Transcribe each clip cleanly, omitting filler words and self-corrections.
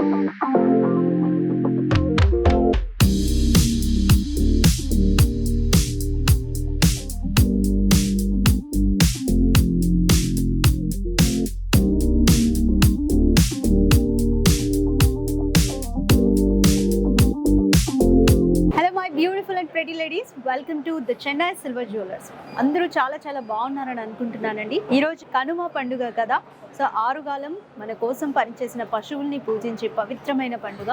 Beautiful and pretty ladies, welcome to the Chennai silver jewellers. అందరూ చాలా బాగున్నారని అనుకుంటున్నానండి. ఈరోజు కనుమ పండుగ కదా, సో ఆరుగాలం మన కోసం పనిచేసిన పశువుల్ని పూజించే పవిత్రమైన పండుగ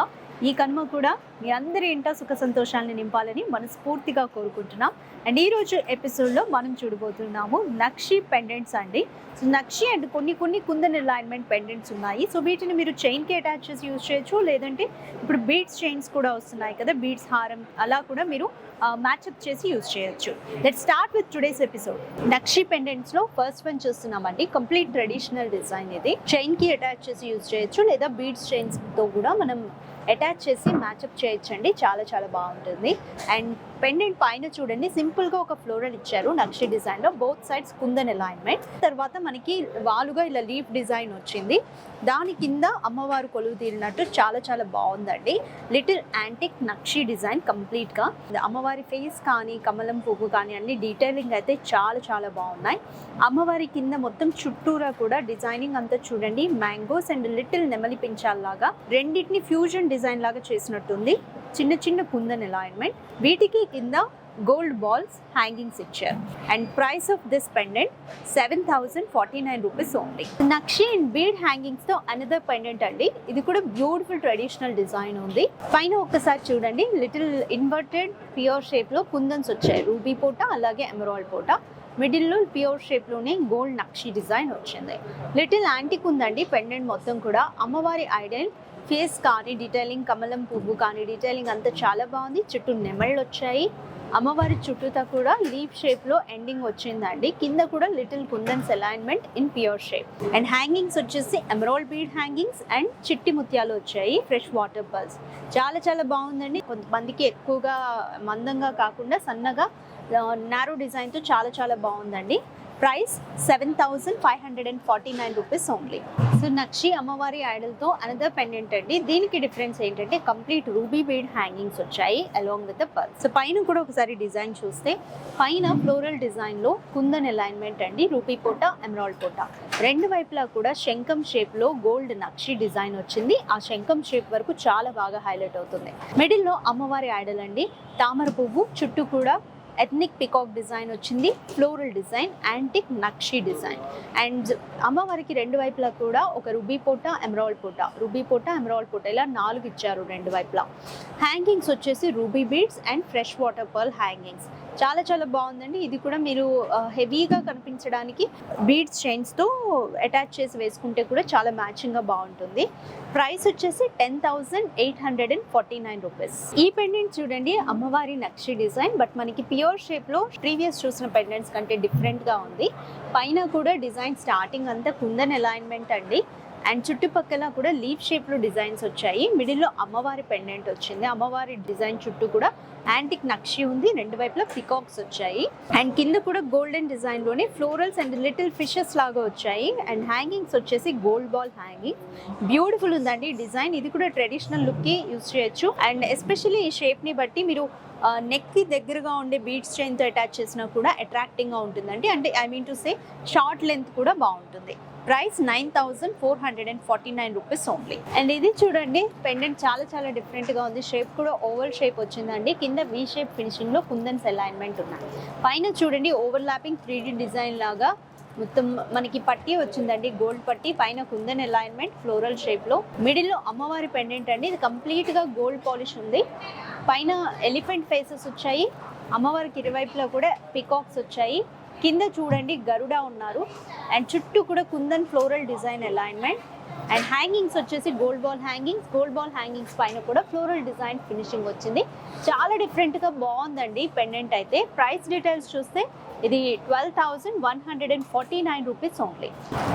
ఈ కనుమ కూడా మీ అందరి ఇంట సుఖ సంతోషాలని నింపాలని మనస్ఫూర్తిగా కోరుకుంటున్నాం. అండ్ ఈరోజు ఎపిసోడ్లో మనం చూడబోతున్నాము నక్షి పెండెంట్స్ అండి. సో నక్షి అండ్ కొన్ని కుందన్ అలైన్మెంట్ పెండెంట్స్ ఉన్నాయి. సో వీటిని మీరు చైన్కి అటాచ్ చేసి యూజ్ చేయొచ్చు, లేదంటే ఇప్పుడు బీడ్స్ చైన్స్ కూడా వస్తున్నాయి కదా, బీడ్స్ హారం అలా కూడా మీరు మ్యాచ్అప్ చేసి యూజ్ చేయొచ్చు. Let's start with today's episode. నక్షి పెండెంట్స్లో ఫస్ట్ వన్ చూస్తున్నామండి. కంప్లీట్ ట్రెడిషనల్ డిజైన్ ఇది. చైన్కి అటాచ్ చేసి యూజ్ చేయొచ్చు, లేదా బీడ్స్ చైన్స్తో కూడా మనం అటాచ్ చేసి మ్యాచ్అప్ చేయొచ్చండి. చాలా బాగుంటుంది. అండ్ పెండెంట్ పైన చూడండి, సింపుల్గా ఒక ఫ్లోరల్ ఇచ్చారు నక్షి డిజైన్లో. Both sides kundan alignment. తర్వాత మనకి వాలుగా ఇలా లీఫ్ డిజైన్ వచ్చింది. దాని కింద అమ్మవారు కొలువు తీరినట్టు చాలా బాగుందండి. లిటిల్ యాంటిక్ నక్షి డిజైన్ కంప్లీట్గా. అమ్మవారి ఫేస్ కానీ కమలం పువ్వు కానీ అన్ని డీటెయిలింగ్ అయితే చాలా బాగున్నాయి. అమ్మవారి కింద మొత్తం చుట్టూరా కూడా డిజైనింగ్ అంతా చూడండి, మ్యాంగోస్ అండ్ లిటిల్ నెమలి పించాల్లాగా రెండింటిని ఫ్యూజన్ డిజైన్ లాగా చేసినట్టుంది. చిన్న కుందన్ అలైన్మెంట్. వీటికి కింద గోల్డ్ బాల్స్ హ్యాంగింగ్స్ ఇచ్చారు. And price of this pendant 7,049 rupees only. Nakshi and bead hangings తో అనదర్ పెండెంట్ అండి. ఇది కూడా బ్యూటిఫుల్ ట్రెడిషనల్ డిజైన్ ఉంది. పైన ఒక్కసారి చూడండి, లిటిల్ ఇన్వర్టెడ్ ప్యూర్ షేప్ లో కుందన్స్ వచ్చాయి. రూబీ పోట అలాగే ఎమరాల్డ్ పోట. మిడిల్లో ప్యూర్ షేప్ లోనే గోల్డ్ నక్షి డిజైన్ వచ్చింది. లిటిల్ యాంటిక్ ఉందండి పెండెంట్ మొత్తం కూడా. అమ్మవారి ఐడల్ ఫేస్ కానీ డీటెయిలింగ్, కమలం పువ్వు కానీ డీటెయిలింగ్ అంతా చాలా బాగుంది. చుట్టూ నెమళ్ళు వచ్చాయి. అమ్మవారి చుట్టూతా కూడా లీఫ్ షేప్ లో ఎండింగ్ వచ్చిందండి. కింద కూడా little kundans alignment in pure shape. And hangings వచ్చేసి ఎమరాల్డ్ బీడ్ హ్యాంగింగ్స్ అండ్ చిట్టి ముత్యాలు వచ్చాయి. Fresh water pulse. చాలా బాగుందండి. కొంతమందికి ఎక్కువగా మందంగా కాకుండా సన్నగా నారో డిజైన్తో చాలా బాగుందండి. Price 7,549 rupees only. సో నక్షి అమ్మవారి ఐడల్తో అనదర్ పెండెంట్ అండి. దీనికి డిఫరెన్స్ ఏంటంటే కంప్లీట్ రూబీ బీడ్ హ్యాంగింగ్స్ వచ్చాయి along with the pearl. So పైన కూడా ఒకసారి డిజైన్ చూస్తే, పైన ఫ్లోరల్ డిజైన్లో కుందన్ అలైన్మెంట్ అండి. రూబీ పోట, ఎమరాల్డ్ పోట రెండు వైపులా కూడా శంఖం షేప్లో గోల్డ్ నక్షి డిజైన్ వచ్చింది. ఆ శంఖం షేప్ వరకు చాలా బాగా హైలైట్ అవుతుంది. మిడిల్లో అమ్మవారి ఐడల్ అండి. తామర పువ్వు చుట్టూ కూడా ఎథ్నిక్ పికాక్ డిజైన్ వచ్చింది. Floral design, antique nakshi design. And అమ్మవారికి రెండు వైపులా కూడా ఒక రూబీ పోట, ఎమరాల్డ్ పోట, రూబీ పోట, ఎమరాల్డ్ పోట ఇలా 4 ఇచ్చారు రెండు వైపులా. హ్యాంగింగ్స్ వచ్చేసి ruby beads and fresh water pearl hangings. చాలా బాగుందండి. ఇది కూడా మీరు హెవీగా కనిపించడానికి బీడ్స్ చైన్స్తో అటాచ్ చేసి వేసుకుంటే కూడా చాలా మ్యాచింగ్గా బాగుంటుంది. ప్రైస్ వచ్చేసి 10,849 రూపీస్. ఈ పెండెంట్ చూడండి, అమ్మవారి నక్షి డిజైన్, బట్ మనకి ప్యూర్ షేప్లో ప్రీవియస్ చూసిన పెండెంట్స్ కంటే డిఫరెంట్గా ఉంది. పైన కూడా డిజైన్ స్టార్టింగ్ అంతా కుందన్ అలైన్మెంట్ అండి. అండ్ చుట్టుపక్కల కూడా లీఫ్ షేప్లో డిజైన్స్ వచ్చాయి. మిడిల్లో అమ్మవారి పెండెంట్ వచ్చింది. అమ్మవారి డిజైన్ చుట్టూ కూడా యాంటిక్ నక్షి ఉంది. రెండు వైపులా పికాక్స్ వచ్చాయి. అండ్ కింద కూడా గోల్డెన్ డిజైన్లోనే ఫ్లోరల్స్ అండ్ లిటిల్ ఫిషెస్ లాగా వచ్చాయి. అండ్ హ్యాంగింగ్స్ వచ్చేసి గోల్డ్ బాల్ హ్యాంగింగ్. బ్యూటిఫుల్ ఉందండి డిజైన్. ఇది కూడా ట్రెడిషనల్ లుక్కి యూజ్ చేయొచ్చు. అండ్ ఎస్పెషల్లీ ఈ షేప్ని బట్టి మీరు నెక్కి దగ్గరగా ఉండే బీడ్స్ చైన్తో అటాచ్ చేసినా కూడా అట్రాక్టింగ్గా ఉంటుందండి. అంటే I mean to say short length కూడా బాగుంటుంది. Price 9,449 rupees only. అండ్ ఇది చూడండి, పెండెంట్ చాలా డిఫరెంట్గా ఉంది. షేప్ కూడా ఓవల్ షేప్ వచ్చిందండి. కింద వీ షేప్ ఫినిషింగ్లో కుందన్స్ అలైన్మెంట్ ఉన్నాయి. పైన చూడండి, ఓవర్లాపింగ్ 3D డిజైన్ లాగా మొత్తం మనకి పట్టీ వచ్చిందండి, గోల్డ్ పట్టీ. పైన కుందన్ అలైన్మెంట్ ఫ్లోరల్ షేప్లో. మిడిల్లో అమ్మవారి పెండెంట్ అండి. ఇది కంప్లీట్గా గోల్డ్ పాలిష్ ఉంది. పైన ఎలిఫెంట్ ఫేసెస్ వచ్చాయి. అమ్మవారికి ఇరువైపులా కూడా పికాక్స్ వచ్చాయి. కింద చూడండి గరుడ ఉన్నారు. అండ్ చుట్టూ కూడా kundan floral design alignment. And hangings వచ్చేసి gold ball hangings. Gold ball hangings పైన కూడా ఫ్లోరల్ డిజైన్ ఫినిషింగ్ వచ్చింది. చాలా డిఫరెంట్గా బాగుందండి పెండెంట్ అయితే. ప్రైస్ డీటెయిల్స్ చూస్తే ఇది 12,149 rupees only.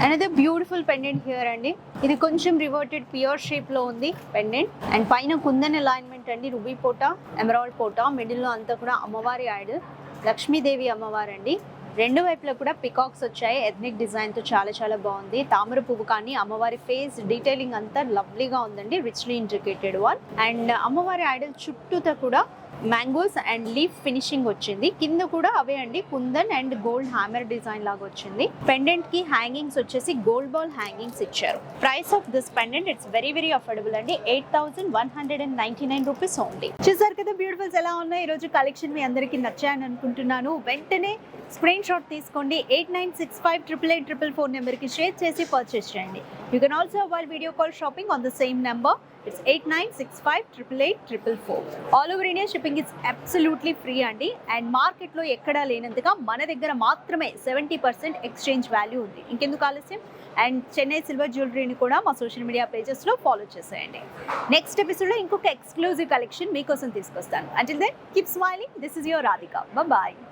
Another beautiful pendant here అండి. ఇది కొంచెం రివర్టెడ్ ప్యూర్ షేప్లో ఉంది పెండెంట్. అండ్ పైన కుందన్ అలైన్మెంట్ అండి. రూబీ పోట, ఎమరాల్డ్ పోట. మిడిల్లో అంతా కూడా అమ్మవారి ఐడల్ లక్ష్మీదేవి అమ్మవారండి. రెండు వైపులా కూడా పికాక్స్ వచ్చాయి. ఎథ్నిక్ డిజైన్ తో చాలా చాలా బాగుంది. తామర పువ్వు కానీ అమ్మవారి ఫేస్ డీటెయిలింగ్ అంతా లవ్లీగా ఉందండి. Richly intricated one. అండ్ అమ్మవారి ఐడల్ చుట్టూతో కూడా మ్యాంగోస్ అండ్ లీఫ్ ఫినిషింగ్ వచ్చింది. కింద కూడా అవే అండి kundan and gold hammer design లాగా వచ్చింది. పెండెంట్ కి హ్యాంగింగ్స్ వచ్చేసి గోల్డ్ బాల్ హ్యాంగింగ్స్ ఇచ్చారు. Price of this pendant it's very very affordable అండి. 8,199 రూపీస్ ఓన్లీ. చూసారు కదా బ్యూటిఫుల్స్ ఎలా ఉన్నాయి. ఈ రోజు కలెక్షన్ మీ అందరికీ నచ్చాయని అనుకుంటున్నాను. వెంటనే స్క్రీన్ షాట్ తీసుకోండి. 89658844 నెంబర్కి షేర్ చేసి పర్చేస్ చేయండి. You can also avail video call shopping on the same number. It's 8965888844. All over India shipping is absolutely free అండి. అండ్ మార్కెట్లో ఎక్కడా లేనంతగా మన దగ్గర మాత్రమే 70% ఎక్స్చేంజ్ వాల్యూ ఉంది. ఇంకెందుకు ఆలస్యం? అండ్ చెన్నై సిల్వర్ జ్యువెలరీని కూడా మా సోషల్ మీడియా పేజెస్లో ఫాలో చేసేయండి. నెక్స్ట్ ఎపిసోడ్లో ఇంకొక ఎక్స్క్లూజివ్ కలెక్షన్ మీకోసం తీసుకొస్తాను. Until then keep smiling. This is your Radhika. Bye.